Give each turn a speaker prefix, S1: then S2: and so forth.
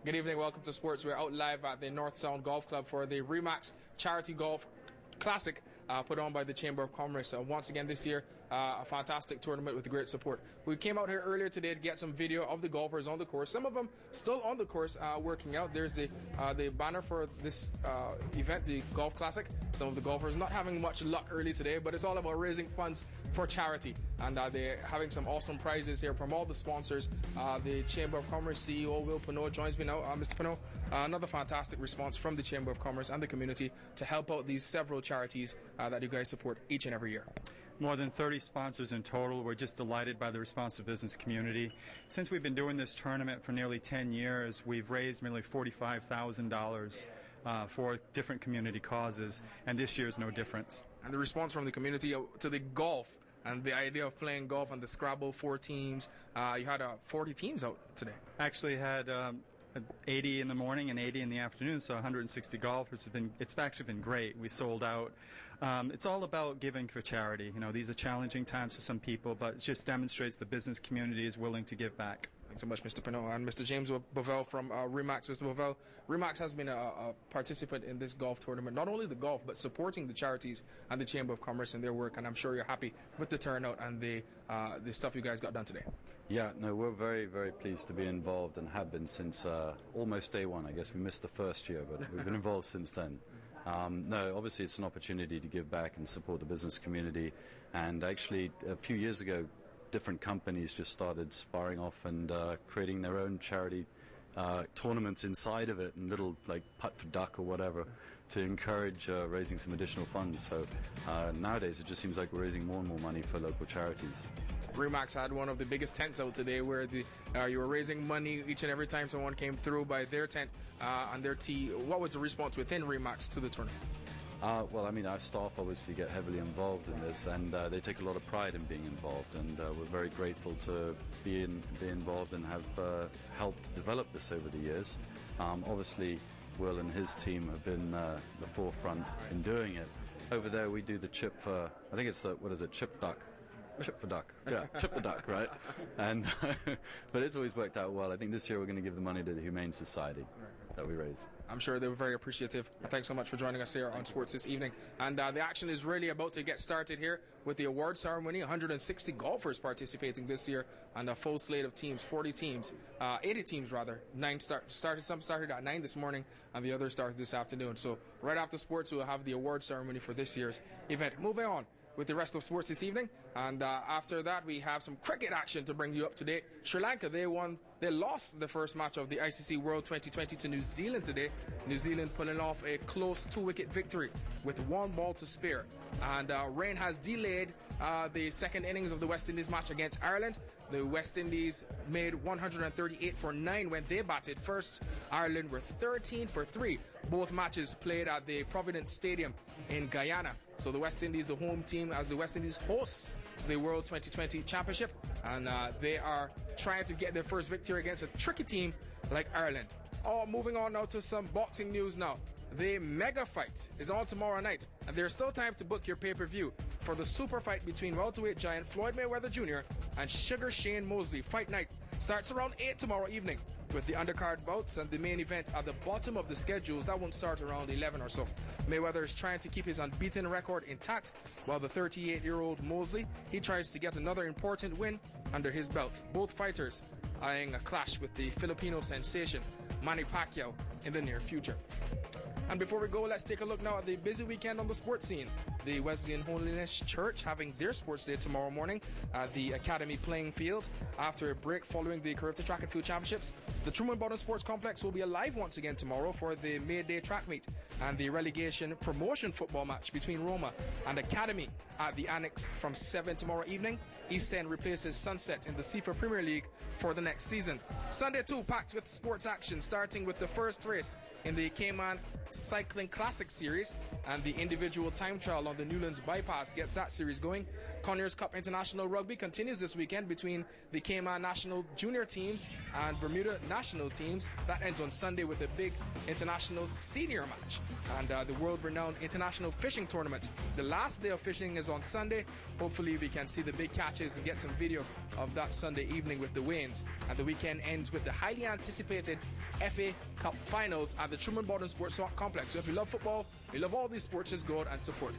S1: Good evening, welcome to Sports. We're out live at the North Sound Golf Club for the Remax Charity Golf Classic put on by the Chamber of Commerce. Once again this year, a fantastic tournament with great support. We came out here earlier today to get some video of the golfers on the course. Some of them still on the course working out. There's the banner for this event, the Golf Classic. Some of the golfers not having much luck early today, but it's all about raising funds for charity, and they're having some awesome prizes here from all the sponsors. The Chamber of Commerce CEO Will Pinot joins me now. Mr. Pinot, another fantastic response from the Chamber of Commerce and the community to help out these several charities that you guys support each and every year.
S2: More than 30 sponsors in total. We're just delighted by the response of business community. Since we've been doing this tournament for nearly 10 years, we've raised nearly $45,000 for different community causes, and this year is no difference.
S1: And the response from the community to the golf and the idea of playing golf and the Scrabble 4 teams, you had 40 teams out today.
S2: Actually had 80 in the morning and 80 in the afternoon, so 160 golfers. It's actually been great. We sold out. It's all about giving for charity. You know, these are challenging times for some people, but it just demonstrates the business community is willing to give back.
S1: Thanks so much, Mr. Pinot. And Mr. James Bovell from Remax. Mr. Bovell, Remax has been a participant in this golf tournament, not only the golf, but supporting the charities and the Chamber of Commerce in their work, and I'm sure you're happy with the turnout and the stuff you guys got done today.
S3: Yeah, no, we're very, very pleased to be involved and have been since almost day one. I guess we missed the first year, but we've been involved since then. No, obviously it's an opportunity to give back and support the business community, and actually a few years ago different companies just started sparring off and creating their own charity tournaments inside of it, and little like putt for duck or whatever, to encourage raising some additional funds. So nowadays it just seems like we're raising more and more money for local charities.
S1: Remax had one of the biggest tents out today, where you were raising money each and every time someone came through by their tent and their tee. What was the response within Remax to the tournament?
S3: Well, I mean, our staff obviously get heavily involved in this, and they take a lot of pride in being involved, and we're very grateful to be involved and have helped develop this over the years. Obviously, Will and his team have been the forefront in doing it. Over there, we do the chip for, I think it's the, chip duck? Chip for duck. Yeah, chip the duck, right? And but it's always worked out well. I think this year we're going to give the money to the Humane Society that we raise.
S1: I'm sure they were very appreciative. Thanks so much for joining us here on Sports this evening. And the action is really about to get started here with the award ceremony. 160 golfers participating this year, and a full slate of teams, 80 teams rather. Some started at 9 this morning, and the others started this afternoon. So right after sports, we'll have the award ceremony for this year's event. Moving on with the rest of sports this evening, and after that we have some cricket action to bring you up to date. Sri Lanka, they lost the first match of the ICC World 2020 to New Zealand today. New Zealand pulling off a close 2-wicket victory with 1 ball to spare, and rain has delayed the second innings of the West Indies match against Ireland. The West Indies made 138 for 9 when they batted first. Ireland were 13 for 3. Both matches played at the Providence Stadium in Guyana. So the West Indies, the home team, as the West Indies hosts the World 2020 Championship, and they are trying to get their first victory against a tricky team like Ireland. Moving on now to some boxing news now. The mega fight is on tomorrow night, and there's still time to book your pay-per-view for the super fight between welterweight giant Floyd Mayweather Jr. and Sugar Shane Mosley. Fight night starts around 8 tomorrow evening, with the undercard bouts and the main event at the bottom of the schedules. That won't start around 11 or so. Mayweather is trying to keep his unbeaten record intact, while the 38-year-old Mosley, he tries to get another important win under his belt. Both fighters eyeing a clash with the Filipino sensation Manny Pacquiao in the near future. And before we go, let's take a look now at the busy weekend on the sports scene. The Wesleyan Holiness Church having their sports day tomorrow morning at the Academy playing field after a break following the Caribbean Track and Field Championships. The Truman Bowden Sports Complex will be alive once again tomorrow for the May Day track meet and the relegation promotion football match between Roma and Academy at the Annex from 7 tomorrow evening. East End replaces Sunset in the CFA Premier League for the next season. Sunday too packed with sports action, starting with the first race in the Cayman Cycling Classic Series, and the individual time trial on the Newlands Bypass gets that series going. Conyers Cup International Rugby continues this weekend between the Cayman National Junior teams and Bermuda National teams. That ends on Sunday with a big international senior match. And the world-renowned International Fishing Tournament. The last day of fishing is on Sunday. Hopefully we can see the big catches and get some video of that Sunday evening with the weigh-ins. And the weekend ends with the highly anticipated FA Cup finals at the Truman Borden Sports Complex. So if you love football, you love all these sports, just go out and support.